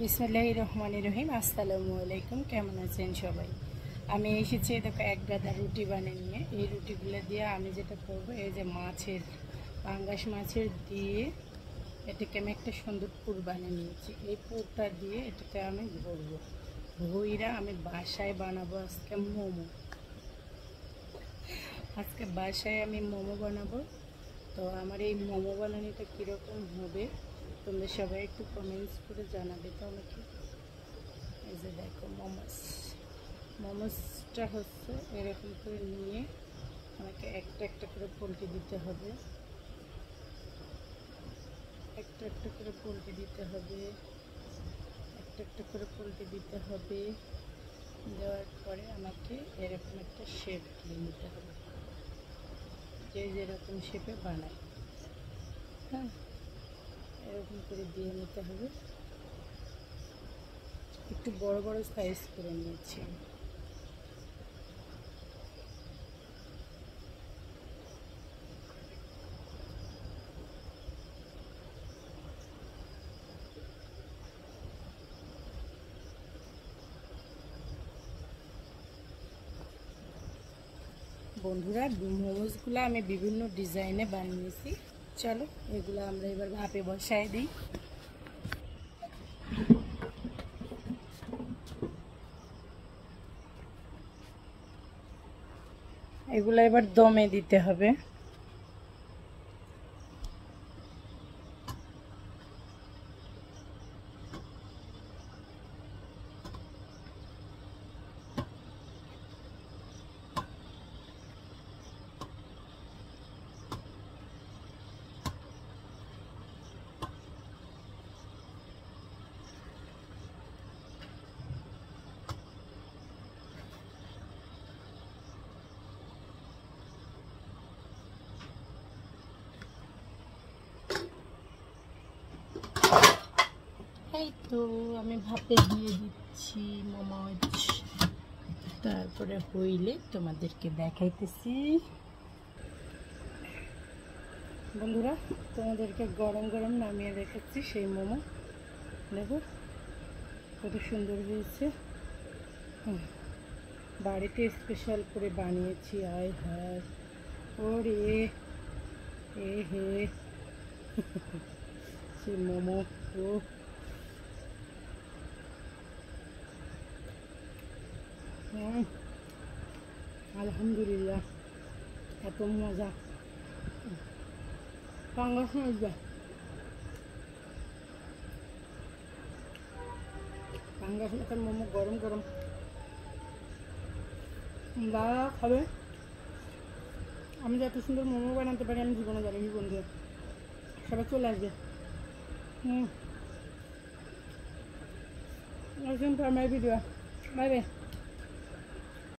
বিসমিল্লাহির রহমানির রহিম। আসসালামু আলাইকুম। কেমন আছেন সবাই? আমি এসেছি দেখো এক গাদা রুটি বানিয়ে নিয়ে। এই রুটিগুলো দিয়ে আমি যেটা করবো, এই যে মাছের পাঙ্গাস মাছের দিয়ে এটাকে আমি একটা সুন্দর পুর বানিয়ে নিয়েছি। এই পুরটা দিয়ে এটাকে আমি ভরবো। ভইরা আমি বাসায় বানাবো আজকে মোমো। আজকে বাসায় আমি মোমো বানাবো। তো আমার এই মোমো বানানোটা কীরকম হবে তোমরা সবাই একটু কমেন্টস করে জানাবে তো আমাকে। এই যে দেখো মোমোসটা হচ্ছে এরকম করে নিয়ে আমাকে একটা একটা করে পোল্ট্রি দিতে হবে, একটা একটা করে পোল্ট্রি দিতে হবে, একটা একটা করে পোল্ট্রি দিতে হবে। দেওয়ার পরে আমাকে এরকম একটা শেপ দিয়ে নিতে হবে, যে যেরকম শেপে বানায়। হ্যাঁ, এরকম করে দিয়ে নিতে হবে। একটু বড় বড় সাইজ করে নিয়েছি। বন্ধুরা, মোমোসগুলো আমি বিভিন্ন ডিজাইনে বানিয়েছি। চলো এগুলো আমরা এবার ভাপে বসায় দিই। এগুলো এবার দমে দিতে হবে। এই তো আমি ভাপে দিয়ে দিচ্ছি মোমোজ। তারপরে হইলে তোমাদেরকে দেখাইতেছি। বন্ধুরা, তোমাদেরকে গরম গরম নামিয়ে দেখাচ্ছি সেই মোমো। দেখো কত সুন্দর হয়েছে। বাড়িতে স্পেশাল করে বানিয়েছি। আয় হায় ওরে এ হে সেই মোমো। ও আলহামদুলিল্লাহ, এত মজা। পাঙ্গাস মাছ দা, পাঙ্গাস মাছের মোমো গরম গরম দাদা খাবে। আমি যে এত সুন্দর মোমো বানাতে পারি আমি জীবনে জানিনি। বন্ধু সবাই চলে আসবে। For my video. Bye bye.